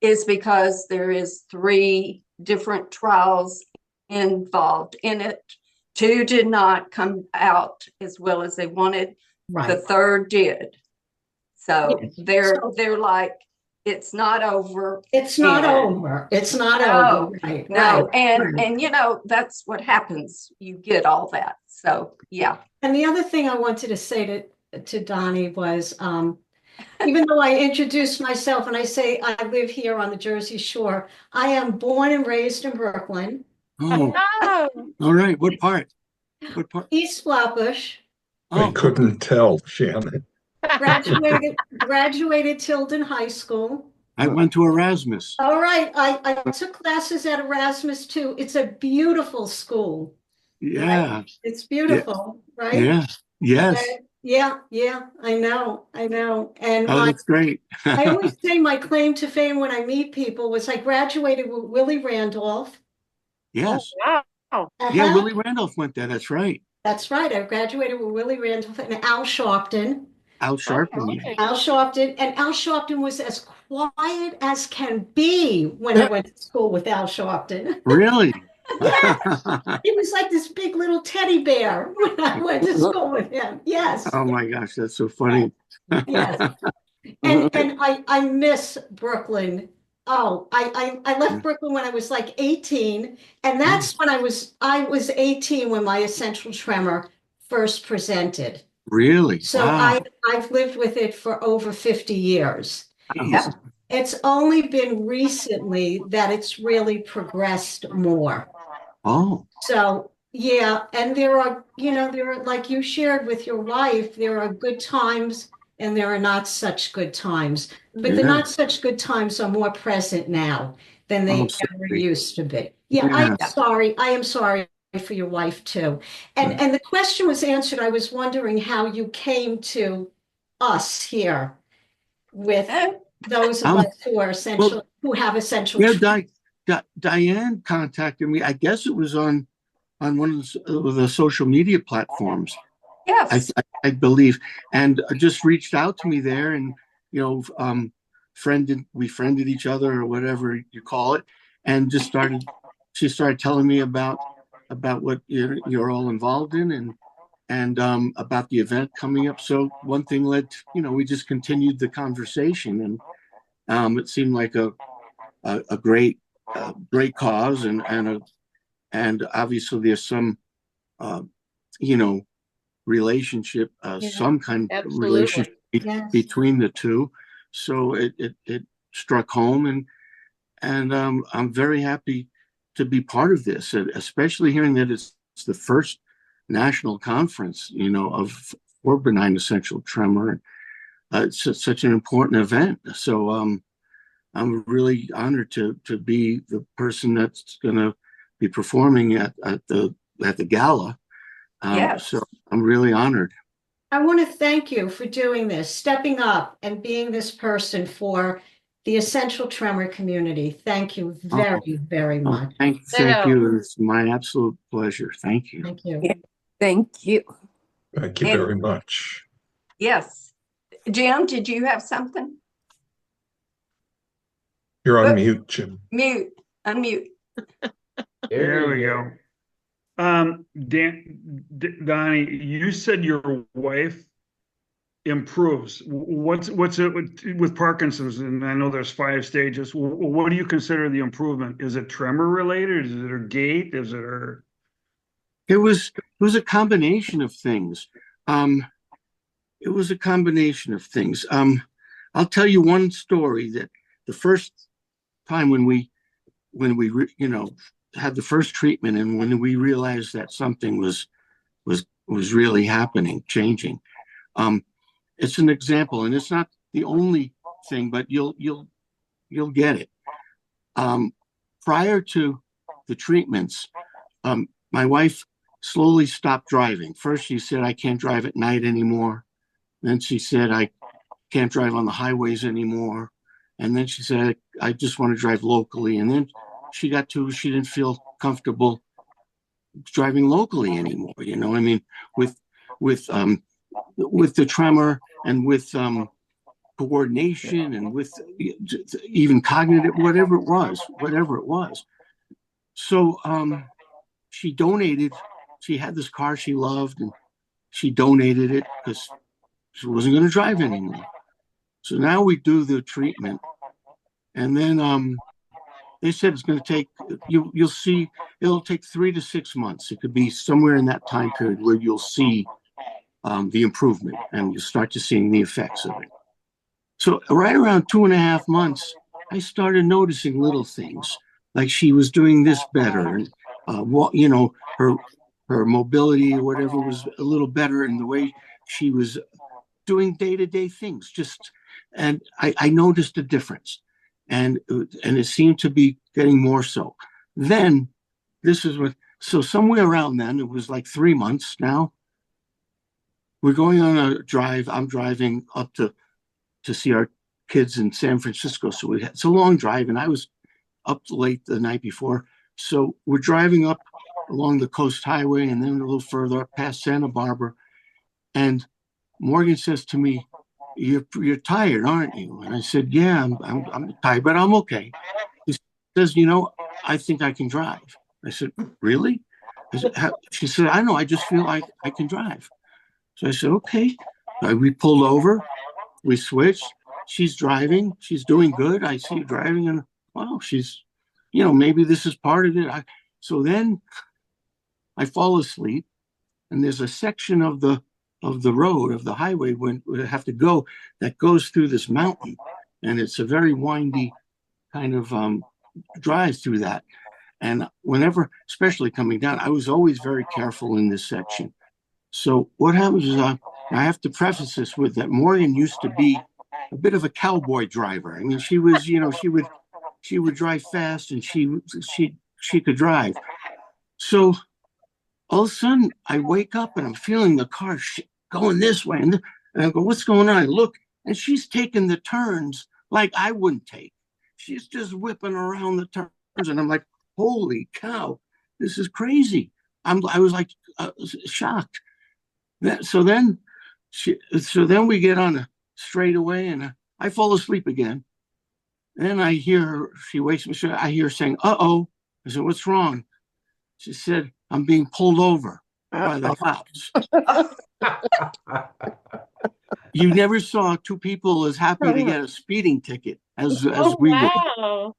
is because there is 3 different trials involved in it. 2 did not come out as well as they wanted. The 3rd did. So they're like, it's not over. It's not over. It's not over. Right. No. And that's what happens. You get all that. So, yeah. And the other thing I wanted to say to Donnie was, even though I introduced myself and I say I live here on the Jersey Shore, I am born and raised in Brooklyn. Oh, all right. What part? East Flatbush. I couldn't tell, Shannon. Graduated Tilden High School. I went to Erasmus. All right. I took classes at Erasmus too. It's a beautiful school. Yeah. Right? It's beautiful, right? Yeah. Yes. Yeah. I know. And that's great. I always say my claim to fame when I meet people was I graduated with Willie Randolph. Yes. Oh, wow. Yeah, Willie Randolph went there. That's right. That's right. I graduated with Willie Randolph and Al Sharpton. Al Sharpton. Al Sharpton. And Al Sharpton was as quiet as can be when I went to school with Al Sharpton. Really? Yeah, he was like this big little teddy bear when I went to school with him. Yes, Oh my gosh, that's so funny. yes. And I miss Brooklyn. Oh, I left Brooklyn when I was like 18, and that's when I was 18 when my essential tremor first presented. Really? So Wow. I've lived with it for over 50 years. Yeah. It's only been recently that it's really progressed more. Oh, So, yeah, and there are, like you shared with your wife, there are good times and there are not such good times. But the yeah. not such good times are more present now than Oh, they ever sorry. used to be. Yeah, I am Yeah. sorry. I am sorry for your wife too. And the question was answered. I was wondering how you came to us here with those of Um, us who are well, essential, who have essential. yeah, Diane contacted me. I guess it was on one of the social media platforms. Yes. I believe, and just reached out to me there, and we friended each other or whatever you call it, and just started. She started telling me about what you're all involved in, and about the event coming up. So one thing led to, we just continued the conversation, and it seemed like a great cause, and obviously there's some uh, you know relationship, Yeah, some kind of absolutely. relationship Yes. between the two. So it struck home, and I'm very happy to be part of this, especially hearing that it's the first national conference, for benign essential tremor. Such an important event. So I'm really honored to be the person that's going to be performing at the gala. Yes. So I'm really honored. I want to thank you for doing this, stepping up and being this person for the essential tremor community. Thank you Oh, very, very oh, much. thank Ditto. you. It's my absolute pleasure. Thank you. Thank you. Yeah. Thank you. Thank you And very much. yes. Jim, did you have something? You're on Whoop, mute, Jim. mute, unmute. There we go. Donnie, you said your wife improves. What's it with Parkinson's? And I know there's 5 stages. What do you consider the improvement? Is it tremor related? Is it her gait? Is it her? It was a combination of things. Um, it was a combination of things. I'll tell you one story that the first time when we had the first treatment, and when we realized that something was really happening, changing. Um, it's an example, and it's not the only thing, but you'll get it. Um, Prior to the treatments, my wife slowly stopped driving. First, she said, "I can't drive at night anymore." Then she said, "I can't drive on the highways anymore." And then she said, "I just want to drive locally." And then she didn't feel comfortable driving locally anymore. I mean, with with um, with the tremor, and with coordination, and with even cognitive, whatever it was. So she donated. She had this car she loved, and she donated it because she wasn't going to drive anymore. So now we do the treatment, and then they said it's going to take you'll see, it'll take 3 to 6 months. It could be somewhere in that time period where you'll see the improvement, and you'll start to seeing the effects of it. So right around 2.5 months, I started noticing little things, like she was doing this better, and her mobility or whatever was a little better, in the way she was doing day-to-day things. And I noticed a difference, and it seemed to be getting more so. Then so somewhere around then, it was like 3 months now. We're going on a drive. I'm driving up to see our kids in San Francisco. So it's a long drive, and I was up late the night before. So we're driving up along the Coast Highway, and then a little further up past Santa Barbara. And Morgan says to me, "You're tired, aren't you?" And I said, "Yeah, I'm tired, but I'm okay." He says, "I think I can drive." I said, really? She said, I know, I just feel like I can drive. So I said, okay. We pulled over, we switched. She's driving, she's doing good. I see her driving, and wow, she's, maybe this is part of it. So then I fall asleep, and there's a section of the road, of the highway, when we have to go, that goes through this mountain, and it's a very windy kind of drive through that. And whenever, especially coming down, I was always very careful in this section. So what happens is, I have to preface this with that Morgan used to be a bit of a cowboy driver. I mean, she was, she would drive fast, and she could drive. So all of a sudden I wake up and I'm feeling the car going this way, and I go, what's going on? I look, and she's taking the turns like I wouldn't take. She's just whipping around the turns, and I'm like, holy cow, this is crazy. I was like shocked. So then we get on a straightaway, and I fall asleep again. Then I hear her, she wakes me, I hear her saying, uh-oh. I said, what's wrong? She said, I'm being pulled over by the cops. You never saw two people as happy to get a speeding ticket as we were.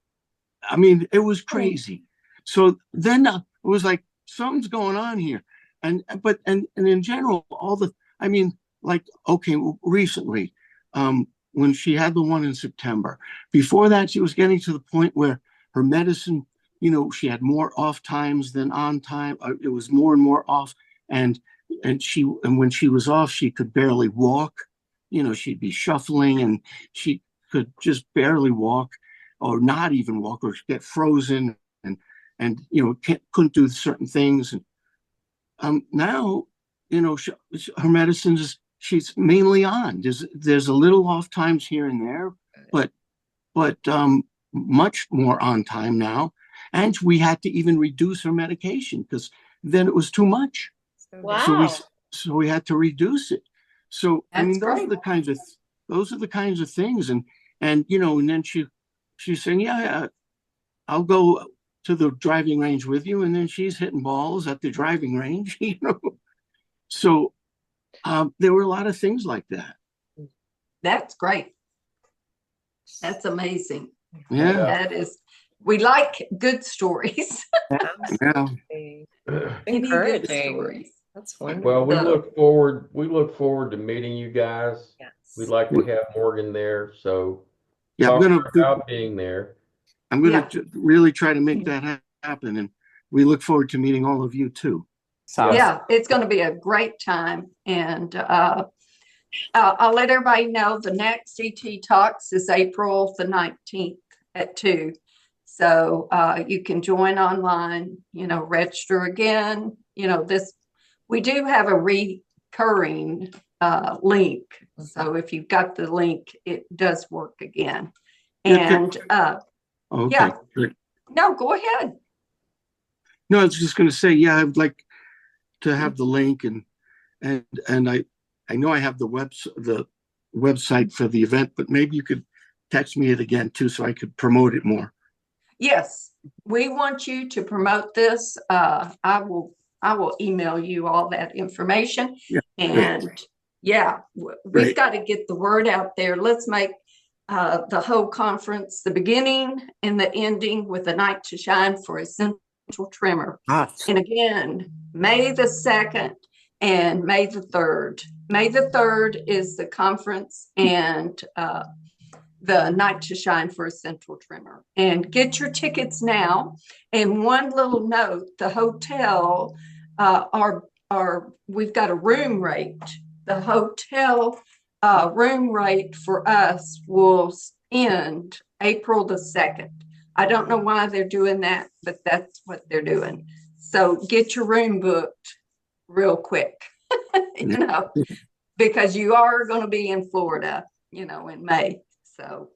I mean, it was crazy. So then it was like, something's going on here. And in general, recently, when she had the one in September, before that, she was getting to the point where her medicine, she had more off times than on time. It was more and more off. And when she was off, she could barely walk. She'd be shuffling, and she could just barely walk, or not even walk, or get frozen, and couldn't do certain things. And now, her medicines, she's mainly on. There's a little off times here and there, but much more on time now. And we had to even reduce her medication because then it was too much. Wow. So we had to reduce it. So That's those great. are the kinds of things. And then she's saying, yeah, I'll go to the driving range with you. And then she's hitting balls at the driving range, So there were a lot of things like that. That's great. That's amazing. Yeah. We like good stories. Yeah. Encouraging. That's wonderful. Well, we look forward to meeting you guys. Yes. We'd like to have Morgan there. So Yeah, talk about being there. I'm going to really try to make that happen. And we look forward to meeting all of you too. Yeah, it's going to be a great time. And I'll let everybody know the next ET Talks is April the 19th at 2. So you can join online, register again. We do have a recurring link. So if you've got the link, it does work again. And okay. yeah, Great. No, go ahead. No, I was just going to say, yeah, I'd like to have the link, and I know I have the website for the event, but maybe you could text me it again too, so I could promote it more. Yes, we want you to promote this. I will email you all that information. Yeah, and we've got to get the word out there. Let's make the whole conference, the beginning and the ending, with a night to shine for Essential Tremor. And again, May the 2nd and May the 3rd. May the 3rd is the conference, and the night to shine for Essential Tremor. And get your tickets now. And one little note, the hotel, we've got a room rate. The hotel room rate for us will end April the 2nd. I don't know why they're doing that, but that's what they're doing. So get your room booked real quick, because you are going to be in Florida, in May. So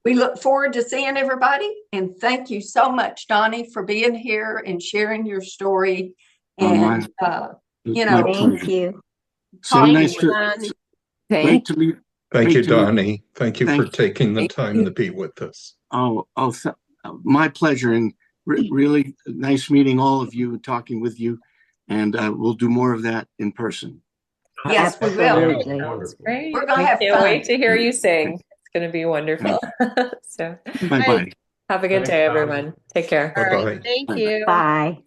we look forward to seeing everybody. And thank you so much, Donnie, for being here and sharing your story. And, thank you. So nice Thank meet. Thank you, Donnie. Thank you for taking the time to be with us. My pleasure. And really nice meeting all of you and talking with you. And we'll do more of that in person. Yes, we will. Absolutely. Sounds great. We're gonna We have can't fun. wait to hear you sing. It's going to be wonderful. So Bye-bye. have a good Thanks, day, Donnie. everyone. Take care. All right. Bye-bye. Thank Bye-bye. you. Bye.